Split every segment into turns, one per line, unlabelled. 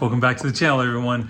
Welcome back to the channel, everyone.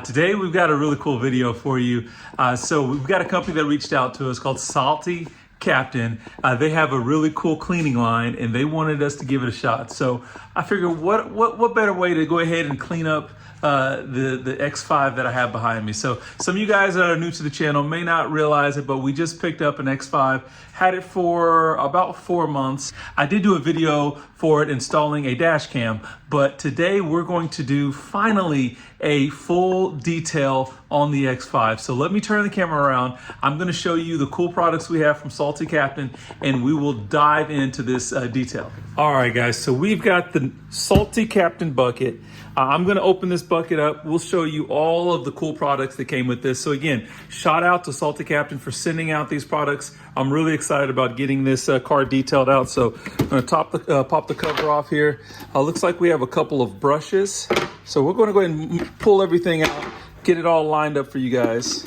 Today we've got a really cool video for you. So we've got a company that reached out to us called Salty Captain. They have a really cool cleaning line and they wanted us to give it a shot. So I figured what better way to go ahead and clean up the X5 that I have behind me. So some of you guys that are new to the channel may not realize it, but we just picked up an X5, had it for about 4 months. I did do a video for it installing a dash cam, but today we're going to do finally a full detail on the X5. So let me turn the camera around. I'm going to show you the cool products we have from Salty Captain, and we will dive into this detail. All right, guys, so we've got the Salty Captain bucket. I'm going to open this bucket up. We'll show you all of the cool products that came with this. So again, shout out to Salty Captain for sending out these products. I'm really excited about getting this car detailed out. So I'm going to pop the cover off here. Looks like we have a couple of brushes. So we're going to go ahead and pull everything out, get it all lined up for you guys.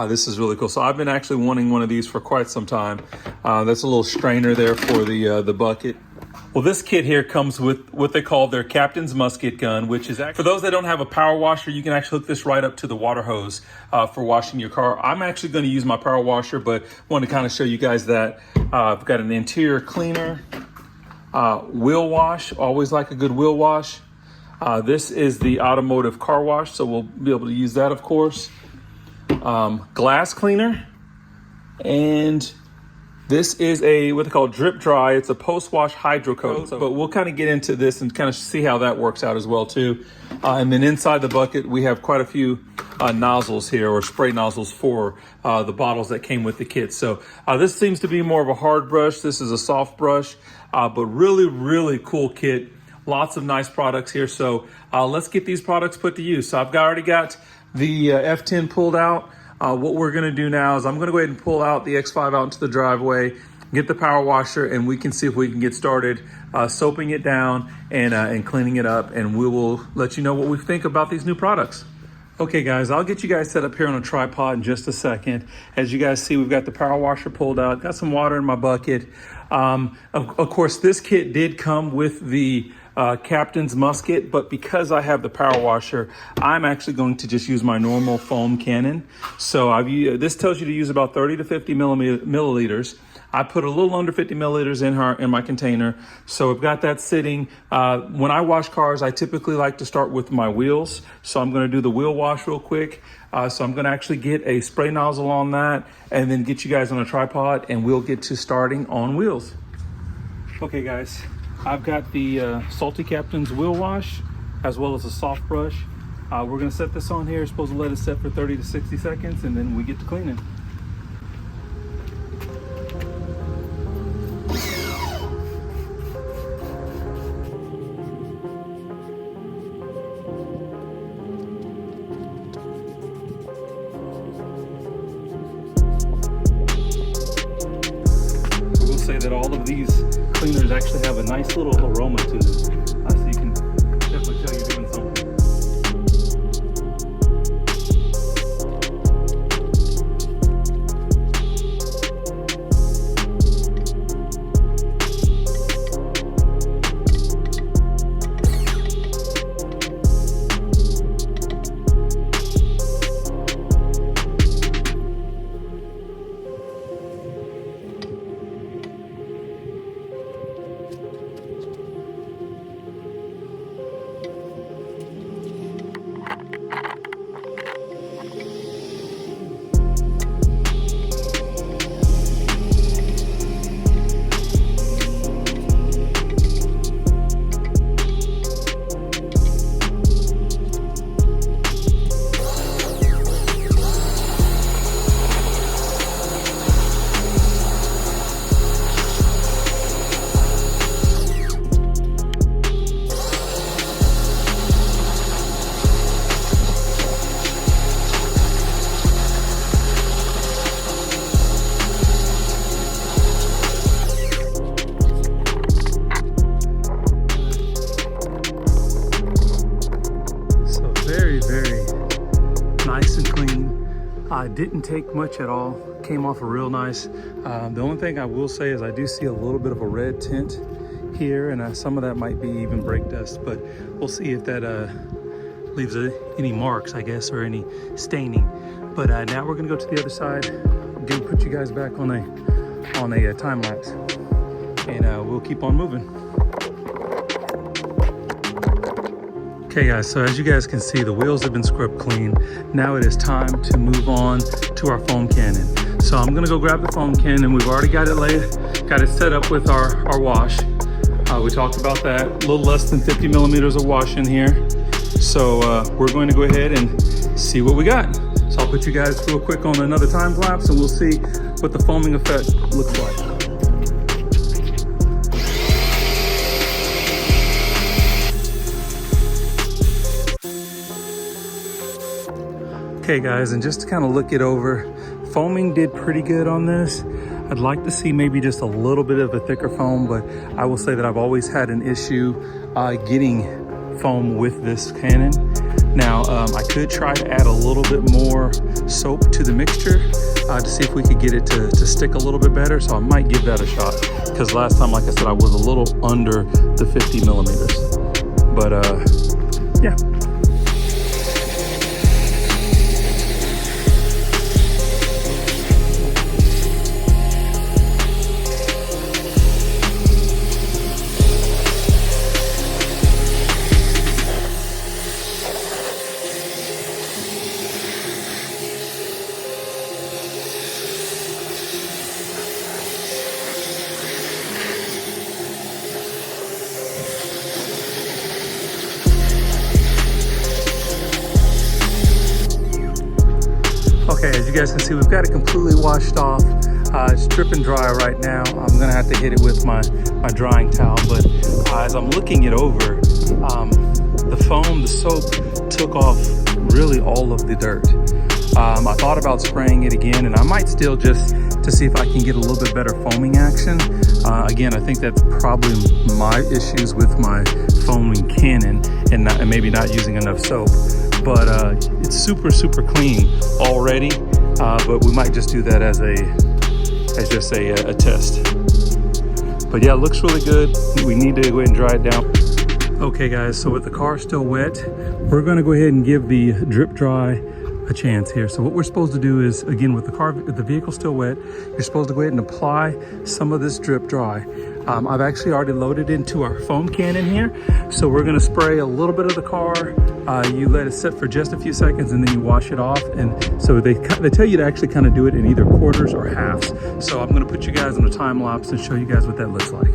This is really cool. So I've been actually wanting one of these for quite some time. That's a little strainer there for the bucket. Well, this kit here comes with what they call their Captain's Musket Gun, which is actually, for those that don't have a power washer, you can actually hook this right up to the water hose for washing your car. I'm actually going to use my power washer, but want to kind of show you guys that. I've got an interior cleaner, wheel wash, always like a good wheel wash. This is the automotive car wash, so we'll be able to use that, of course. Glass cleaner, and this is what they call drip dry. It's a post-wash hydro coat, but we'll kind of get into this and kind of see how that works out as well too. And then inside the bucket, we have quite a few nozzles here, or spray nozzles for the bottles that came with the kit. So this seems to be more of a hard brush. This is a soft brush, but really, really cool kit. Lots of nice products here. So let's get these products put to use. So I've already got the F10 pulled out. What we're going to do now is I'm going to go ahead and pull out the X5 out into the driveway, get the power washer, and we can see if we can get started soaping it down and cleaning it up, and we will let you know what we think about these new products. Okay, guys, I'll get you guys set up here on a tripod in just a second. As you guys see, we've got the power washer pulled out, got some water in my bucket. Of course, this kit did come with the Captain's Musket, but because I have the power washer, I'm actually going to just use my normal foam cannon. So this tells you to use about 30 to 50 milliliters. I put a little under 50 milliliters in my container. So I've got that sitting. When I wash cars, I typically like to start with my wheels. So I'm going to do the wheel wash real quick. So I'm going to actually get a spray nozzle on that and then get you guys on a tripod, and we'll get to starting on wheels. Okay, guys. I've got the Salty Captain's wheel wash as well as a soft brush. We're going to set this on here. Supposed to let it set for 30 to 60 seconds, and then we get to cleaning. I will say that all of these cleaners actually have a nice little aroma to them, so you can definitely tell you're doing something. Didn't take much at all, came off real nice. The only thing I will say is I do see a little bit of a red tint here, and some of that might be even brake dust, but we'll see if that leaves any marks, I guess, or any staining. But now we're gonna go to the other side. Again, put you guys back on a time lapse, and we'll keep on moving. Okay guys, so as you guys can see, the wheels have been scrubbed clean. Now it is time to move on to our foam cannon. So I'm gonna go grab the foam cannon. We've already got it set up with our wash. We talked about that, a little less than 50 millimeters of wash in here. So we're going to go ahead and see what we got. So I'll put you guys real quick on another time lapse and we'll see what the foaming effect looks like. Okay guys, and just to kind of look it over, foaming did pretty good on this. I'd like to see maybe just a little bit of a thicker foam, but I will say that I've always had an issue getting foam with this cannon. Now, I could try to add a little bit more soap to the mixture to see if we could get it to stick a little bit better. So I might give that a shot, because last time, like I said, I was a little under the 50 millimeters. But yeah. Okay, as you guys can see, we've got it completely washed off. It's dripping dry right now. I'm gonna have to hit it with my drying towel, but as I'm looking it over, the foam, the soap took off really all of the dirt. I thought about spraying it again, and I might still, just to see if I can get a little bit better foaming action. Again, I think that's probably my issues with my foaming cannon and maybe not using enough soap. But it's super clean already, but we might just do that as just a test. But yeah, it looks really good. We need to go ahead and dry it down. Okay guys, so with the car still wet, we're gonna go ahead and give the drip dry a chance here. So what we're supposed to do is, again, with the vehicle still wet, you're supposed to go ahead and apply some of this drip dry. I've actually already loaded into our foam cannon here. So we're gonna spray a little bit of the car. You let it sit for just a few seconds and then you wash it off. And so they tell you to actually kind of do it in either quarters or halves. So I'm gonna put you guys on a time lapse and show you guys what that looks like.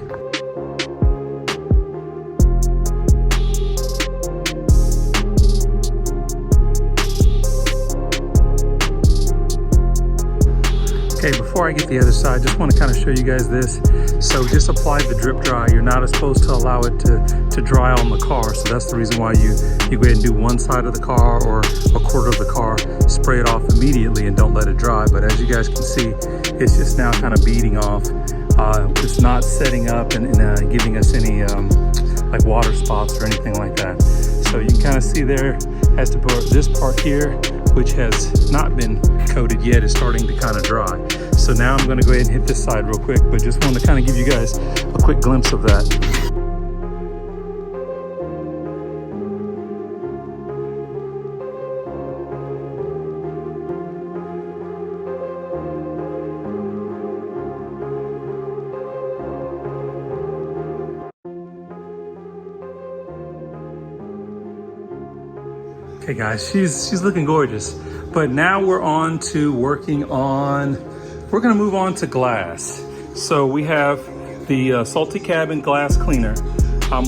Okay, before I get the other side, just want to kind of show you guys this. So just apply the drip dry. You're not supposed to allow it to dry on the car. So that's the reason why you go ahead and do one side of the car or a quarter of the car, spray it off immediately and don't let it dry. But as you guys can see, it's just now kind of beading off. It's not setting up and giving us any like water spots or anything like that. So you can kind of see there, as to this part here, which has not been coated yet, is starting to kind of dry. So now I'm going to go ahead and hit this side real quick, but just wanted to kind of give you guys a quick glimpse of that. Okay guys, she's looking gorgeous. But now we're on to we're gonna move on to glass. So we have the Salty Cabin glass cleaner.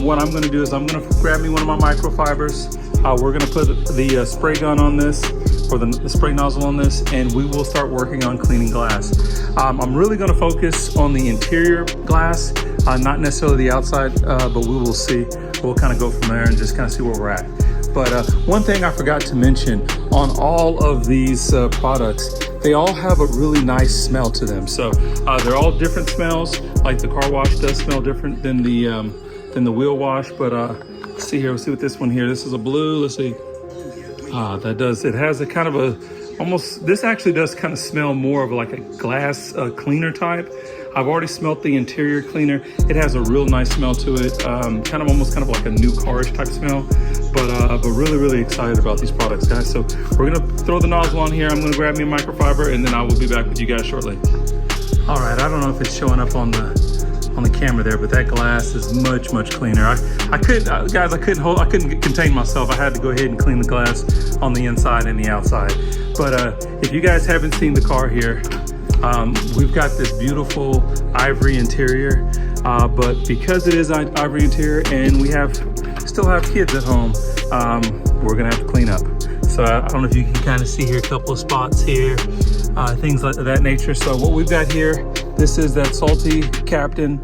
What I'm gonna do is I'm gonna grab me one of my microfibers. We're gonna put the spray gun on this, or the spray nozzle on this, and we will start working on cleaning glass. I'm really gonna focus on the interior glass, not necessarily the outside, but we will see. We'll kind of go from there and just kind of see where we're at. But one thing I forgot to mention, on all of these products, they all have a really nice smell to them. So they're all different smells. Like the car wash does smell different than the wheel wash. But let's see here. Let's see what this one here. This is a blue. Let's see. That does. It has a kind of a almost. This actually does kind of smell more of like a glass cleaner type. I've already smelt the interior cleaner. It has a real nice smell to it, almost like a new carish type smell. But really excited about these products, guys. So we're gonna throw the nozzle on here. I'm gonna grab me a microfiber, and then I will be back with you guys shortly. All right, I don't know if it's showing up on the camera there, but that glass is much cleaner. I couldn't contain myself. I had to go ahead and clean the glass on the inside and the outside. But if you guys haven't seen the car here, we've got this beautiful ivory interior, but because it is ivory interior and we still have kids at home, we're gonna have to clean up. So I don't know if you can kind of see here a couple of spots here, things like that nature. So what we've got here, this is that Salty Captain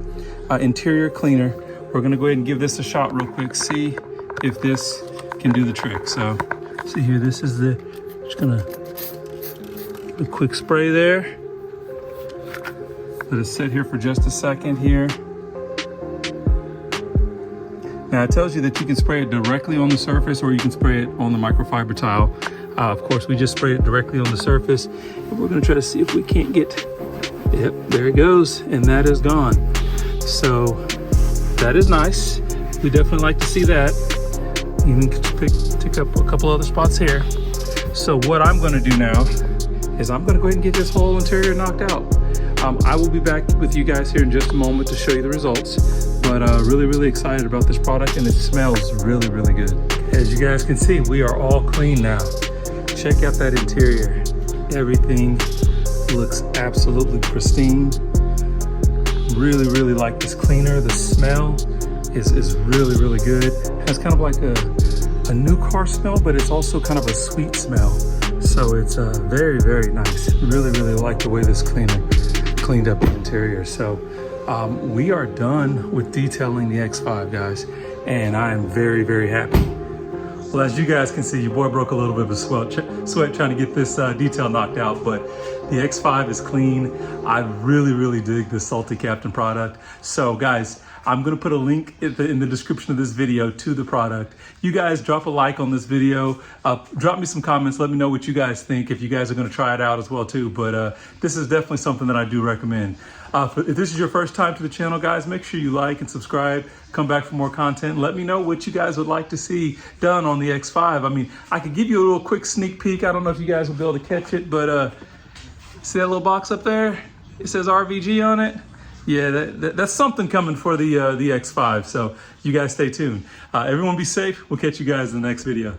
interior cleaner. We're gonna go ahead and give this a shot real quick, see if this can do the trick. So see here, this is just gonna do a quick spray there. Let it sit here for just a second here. Now it tells you that you can spray it directly on the surface or you can spray it on the microfiber tile. Of course, we just sprayed it directly on the surface. And we're gonna try to see if we can't get, yep, there it goes, and that is gone. So that is nice. We definitely like to see that. Even pick up a couple other spots here. So what I'm gonna do now is I'm gonna go ahead and get this whole interior knocked out. I will be back with you guys here in just a moment to show you the results. But really excited about this product, and it smells really good. As you guys can see, we are all clean now. Check out that interior. Everything looks absolutely pristine. Really like this cleaner. The smell is really good. It has kind of like a new car smell, but it's also kind of a sweet smell. So it's very nice. Really like the way this cleaner cleaned up the interior. So we are done with detailing the X5, guys, and I am very happy. Well, as you guys can see, your boy broke a little bit of a sweat trying to get this detail knocked out, but the X5 is clean. I really dig this Salty Captain product. So guys, I'm gonna put a link in the description of this video to the product. You guys drop a like on this video, drop me some comments, let me know what you guys think, if you guys are gonna try it out as well too. But this is definitely something that I do recommend. If this is your first time to the channel, guys, make sure you like and subscribe, come back for more content. Let me know what you guys would like to see done on the X5. I mean, I could give you a little quick sneak peek. I don't know if you guys will be able to catch it, but see that little box up there? It says RVG on it. Yeah, that's something coming for the X5. So you guys stay tuned. Everyone be safe. We'll catch you guys in the next video.